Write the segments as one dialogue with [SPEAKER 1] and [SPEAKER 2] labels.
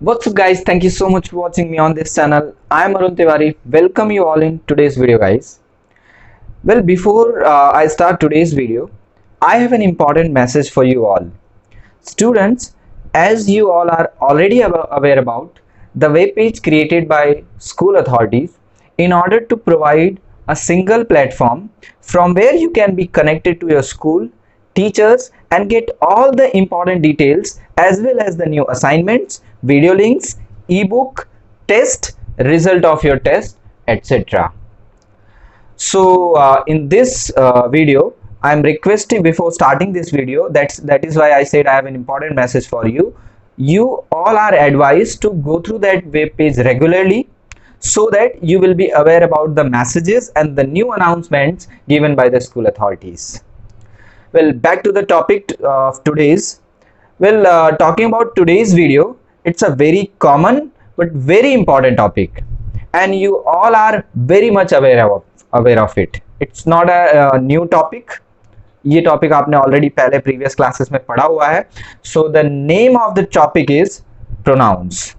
[SPEAKER 1] What's up guys, thank you so much for watching me on this channel. I am Arun Tiwari. Welcome you all in today's video guys. Well, before I start today's video, I have an important message for you all. Students, as you all are already aware about the web page created by school authorities in order to provide a single platform from where you can be connected to your school, teachers and get all the important details as well as the new assignments, video links, ebook, test, result of your test, etc. So in this video, I'm requesting before starting this video, that is why I said I have an important message for you. You all are advised to go through that web page regularly so that you will be aware about the messages and the new announcements given by the school authorities. Well, back to the topic of today's. Well, talking about today's video, it's a very common but very important topic, and you all are very much aware of it. It's not a new topic. ये topic आपने already पहले previous classes में पढ़ा हुआ है. So the name of the topic is pronouns.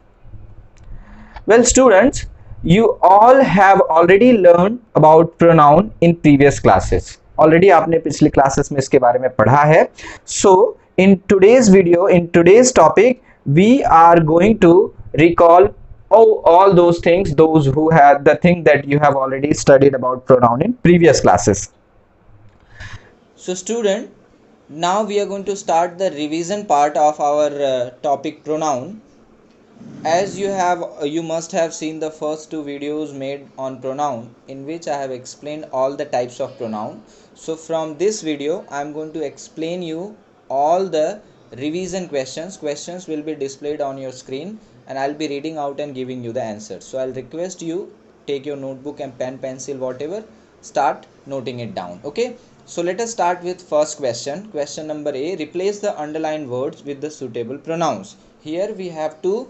[SPEAKER 1] Well, students, you all have already learned about pronoun in previous classes. Already आपने पिछली classes में इसके बारे में पढ़ा है. So in today's video, in today's topic, we are going to recall all those things, those who had the thing that you have already studied about pronoun in previous classes.
[SPEAKER 2] So student, now we are going to start the revision part of our topic pronoun. As you must have seen the first two videos made on pronoun in which I have explained all the types of pronoun. So from this video I am going to explain you all the revision questions. Questions will be displayed on your screen and I'll be reading out and giving you the answers. So I'll request you take your notebook and pen, pencil, whatever, start noting it down. Okay. So let us start with first question. Question number A, replace the underlined words with the suitable pronouns. Here we have to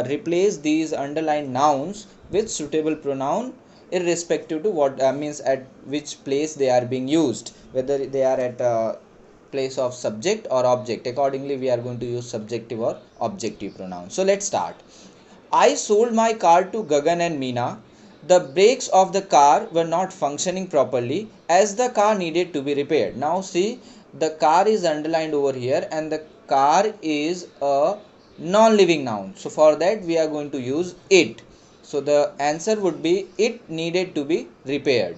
[SPEAKER 2] replace these underlined nouns with suitable pronoun irrespective to what means at which place they are being used, whether they are at place of subject or object. Accordingly we are going to use subjective or objective pronoun. So let's start. I sold my car to Gagan and Meena. The brakes of the car were not functioning properly as the car needed to be repaired. Now see, the car is underlined over here and the car is a non-living noun. So for that we are going to use it. So the answer would be it needed to be repaired.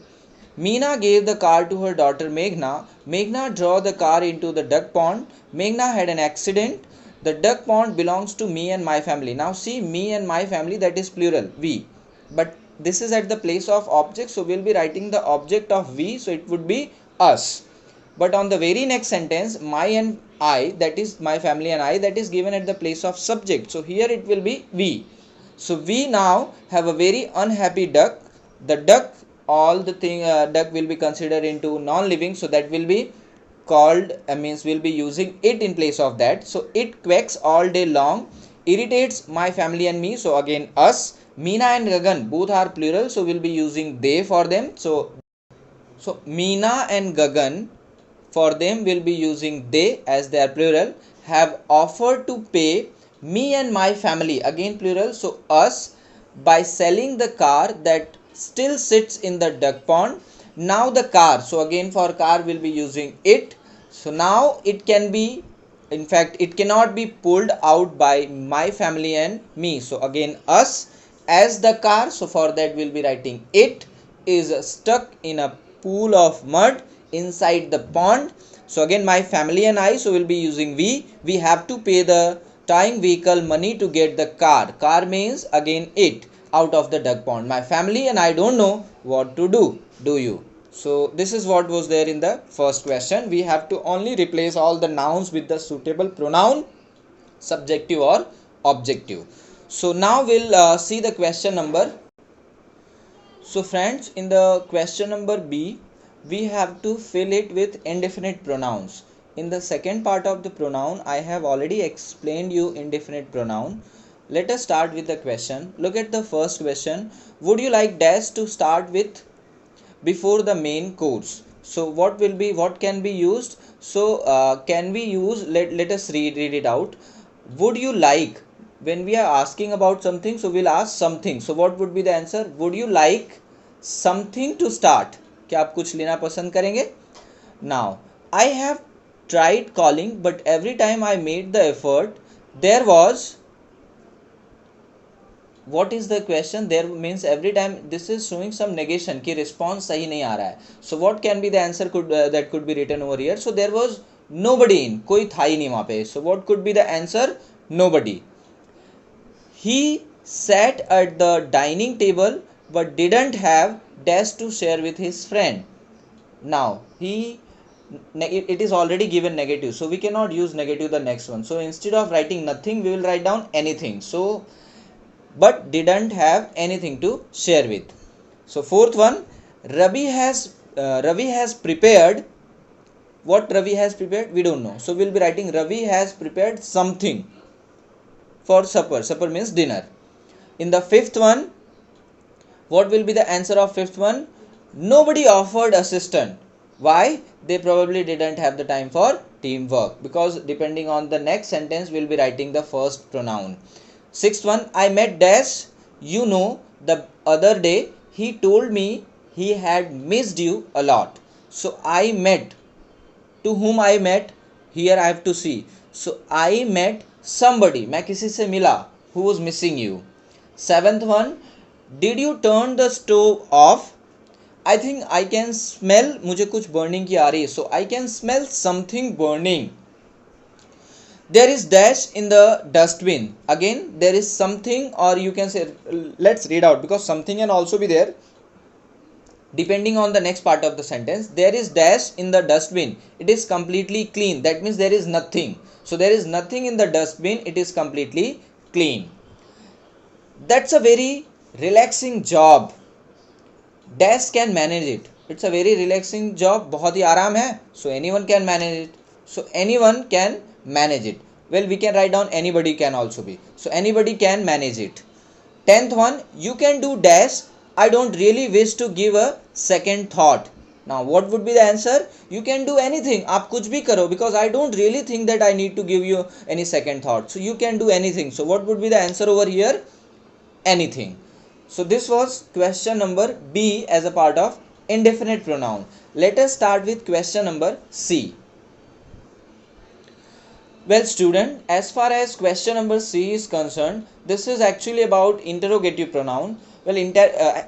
[SPEAKER 2] Meena gave the car to her daughter Meghna. Meghna drew the car into the duck pond. Meghna had an accident. The duck pond belongs to me and my family. Now see, me and my family, that is plural, we. But this is at the place of object, so we'll be writing the object of we, so it would be us. But on the very next sentence, my and I, that is my family and I, that is given at the place of subject, so here it will be we. So we now have a very unhappy duck. The duck, all the thing duck will be considered into non-living, so that will be called means we'll be using it in place of that. So it quacks all day long, irritates my family and me, so again us. Meena and Gagan both are plural, so we'll be using they for them. So Meena and Gagan, for them we'll be using they as they are plural, have offered to pay me and my family, again plural, so us, by selling the car that still sits in the duck pond. Now the car, so again for car we'll be using it. So now it can be, in fact it cannot be pulled out by my family and me, so again us as the car. So for that we'll be writing it is stuck in a pool of mud inside the pond. So again my family and I, so we'll be using we have to pay the towing vehicle money to get the car means again it out of the duck pond. My family and I don't know what to do you? So this is what was there in the first question. We have to only replace all the nouns with the suitable pronoun, subjective or objective. So now we'll see the question number. So friends, in the question number B, we have to fill it with indefinite pronouns. In the second part of the pronoun, I have already explained you indefinite pronoun. Let us start with the question. Look at the first question. Would you like dash to start with before the main course? So what can be used? So can we use, let us read it out. Would you like when we are asking about something, so we'll ask something. So what would be the answer? Would you like something to start? क्या आप कुछ लेना पसंद करेंगे? Now, I have tried calling, but every time I made the effort, there was, what is the question? There means every time this is showing some negation कि response सही नहीं आ रहा है. So what can be the answer that could be written over here? So there was nobody in, कोई था ही नहीं वहाँ पे. So what could be the answer? Nobody. He sat at the dining table but didn't have dash to share with his friend. Now it is already given negative, so we cannot use negative the next one. So instead of writing nothing, we will write down anything. So but didn't have anything to share with. So fourth one, Ravi has prepared. What Ravi has prepared, we don't know. So we'll be writing Ravi has prepared something for supper. Supper means dinner. In the fifth one, what will be the answer of fifth one? Nobody offered assistant. Why? They probably didn't have the time for teamwork, because depending on the next sentence we'll be writing the first pronoun. Sixth one, I met Dash, you know, the other day. He told me he had missed you a lot. So I met. To whom I met? Here I have to see. So I met somebody. मैं किसी से मिला who was missing you. Seventh one, did you turn the stove off? I think I can smell, मुझे कुछ burning की आ रही है. So I can smell something burning. There is dash in the dustbin. Again, there is something, or you can say, let's read out, because something can also be there depending on the next part of the sentence. There is dash in the dustbin. It is completely clean. That means there is nothing. So there is nothing in the dustbin. It is completely clean. That's a very relaxing job. Dash can manage it. It's a very relaxing job. बहुत ही आराम है. So anyone can manage it. So anyone can manage it. Well, we can write down anybody can also be. So anybody can manage it. 10th one, you can do dash. I don't really wish to give a second thought. Now what would be the answer? You can do anything. आप कुछ भी करो, because I don't really think that I need to give you any second thought. So you can do anything. So what would be the answer over here? Anything. So this was question number B as a part of indefinite pronoun. Let us start with question number C. Well student, as far as question number C is concerned, this is actually about interrogative pronoun. Well,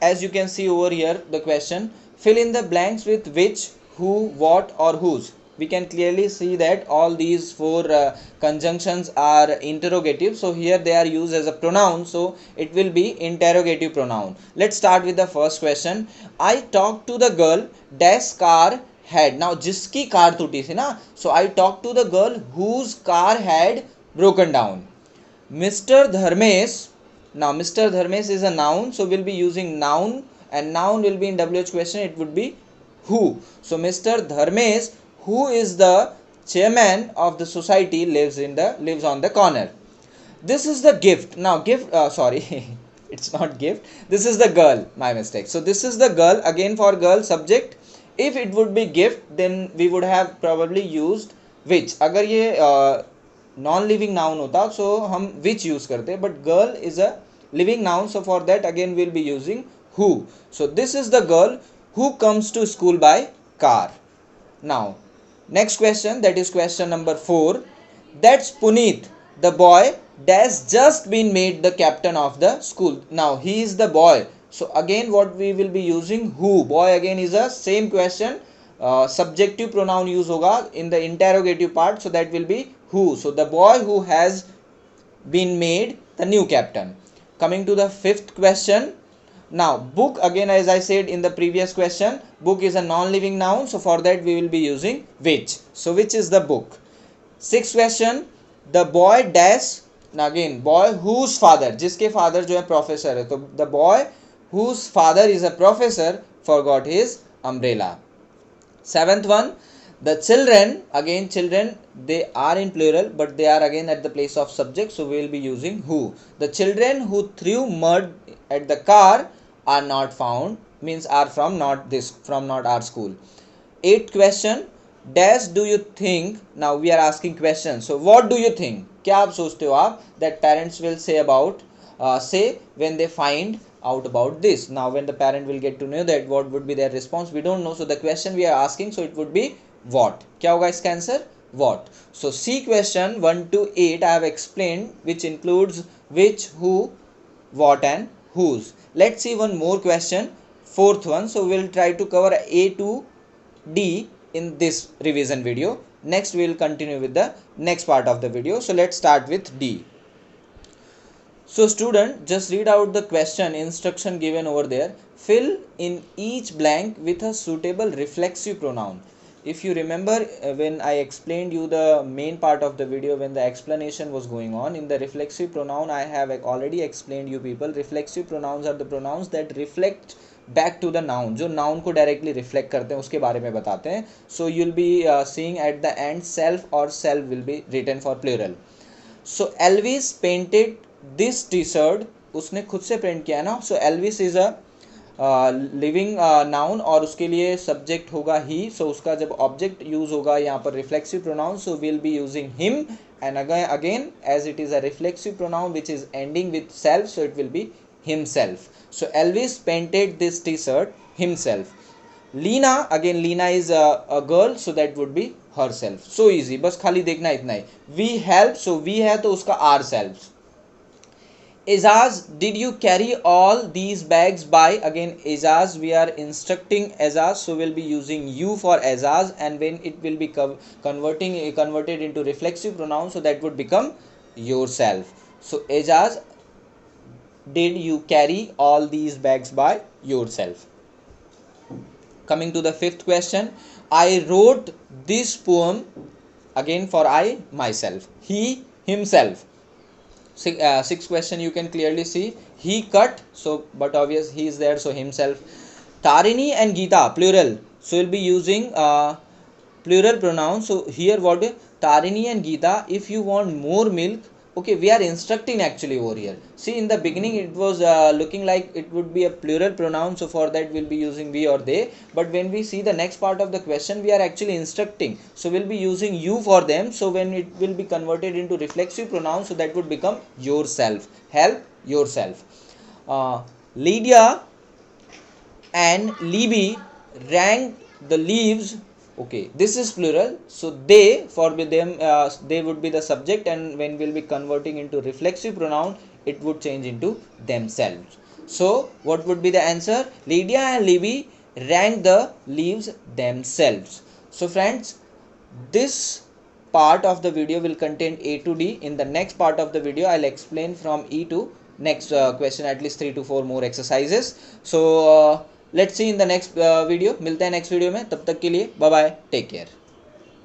[SPEAKER 2] as you can see over here, the question, fill in the blanks with which, who, what or whose. We can clearly see that all these four conjunctions are interrogative. So here they are used as a pronoun. So it will be interrogative pronoun. Let's start with the first question. I talked to the girl dash car had. Now jiski car टूटी थी ना. So I talked to the girl whose car had broken down. Mr. Dharmesh. Now Mr. Dharmesh is a noun. So we'll be using noun, and noun will be in WH question. It would be who. So Mr. Dharmesh, who is the chairman of the society, lives on the corner. This is the gift. Now gift, sorry, it's not gift. This is the girl. My mistake. So this is the girl. Again for girl subject. If it would be gift, then we would have probably used which. अगर ये non-living noun होता, so हम which use करते. But girl is a living noun, so for that again we'll be using who. So this is the girl who comes to school by car. Now next question, that is question number 4. That's Puneet, the boy that's just been made the captain of the school. Now he is the boy. So again what we will be using who. Boy again is a same question. Subjective pronoun use होगा in the interrogative part. So that will be who. So the boy who has been made the new captain. Coming to the 5th question. Now book, again as I said in the previous question, book is a non-living noun. So for that we will be using which. So which is the book. 6th question. The boy dash. Now again boy whose father, जिसके father जो है professor है, तो the boy whose father is a professor forgot his umbrella. 7th one. The children, again children, they are in plural, but they are again at the place of subject, so we will be using who. The children who threw mud at the car are not found, means are from not our school. 8th question. Dash do you think. Now we are asking questions. So what do you think? क्या आप सोचते हो आप that parents will say about say when they find out about this? Now when the parent will get to know that, what would be their response? We don't know, so the question we are asking, so it would be what. क्या होगा इसका answer? What. So C question 1 to 8 I have explained, which includes which, who, what and whose. Let's see one more question, fourth one. So we'll try to cover A to D in this revision video. Next we will continue with the next part of the video. So let's start with D. So student, just read out the question instruction given over there. Fill in each blank with a suitable reflexive pronoun. If you remember, when I explained you the main part of the video, when the explanation was going on, in the reflexive pronoun I have already explained you people, reflexive pronouns are the pronouns that reflect back to the noun, जो noun को directly reflect करते हैं उसके बारे में बताते हैं. So you'll be seeing at the end self or self will be written for plural. So Elvis painted this t-shirt, उसने खुद से पेंट किया ना. So Elvis is a living noun और उसके लिए सब्जेक्ट होगा ही. सो उसका जब ऑब्जेक्ट यूज होगा यहाँ पर reflexive pronoun, so will be using him. And again as it is a reflexive pronoun which is ending with self, so it will be himself. So Elvis painted this T shirt himself. Leena, again Leena is a girl, so that would be herself. So easy, बस खाली देखना इतना ही. We help, so we है तो उसका ourself. Azaz, did you carry all these bags by? Again Azaz, we are instructing Azaz, so we'll be using you for Azaz, and when it will be converted into reflexive pronoun, so that would become yourself. So Azaz, did you carry all these bags by yourself? Coming to the fifth question, I wrote this poem, again for I myself, he himself. Sixth question you can clearly see, he cut, so but obvious he is there, so himself. Tarini and Geeta, plural, so we'll be using plural pronoun. So here what, Tarini and Geeta, if you want more milk, okay, we are instructing actually over here. See, in the beginning it was looking like it would be a plural pronoun, so for that we'll be using we or they. But when we see the next part of the question, we are actually instructing, so we'll be using you for them. So when it will be converted into reflexive pronoun, so that would become yourself. Help yourself. Lydia and Libby ranked the leaves. Okay, this is plural, so they, for them, they would be the subject, and when we'll be converting into reflexive pronoun, it would change into themselves. So what would be the answer? Lydia and Libby rank the leaves themselves. So friends, this part of the video will contain A to D. In the next part of the video, I'll explain from E to next question, at least 3 to 4 more exercises. So let's see in the next video. मिलते हैं next video में, तब तक के लिए bye bye, take care.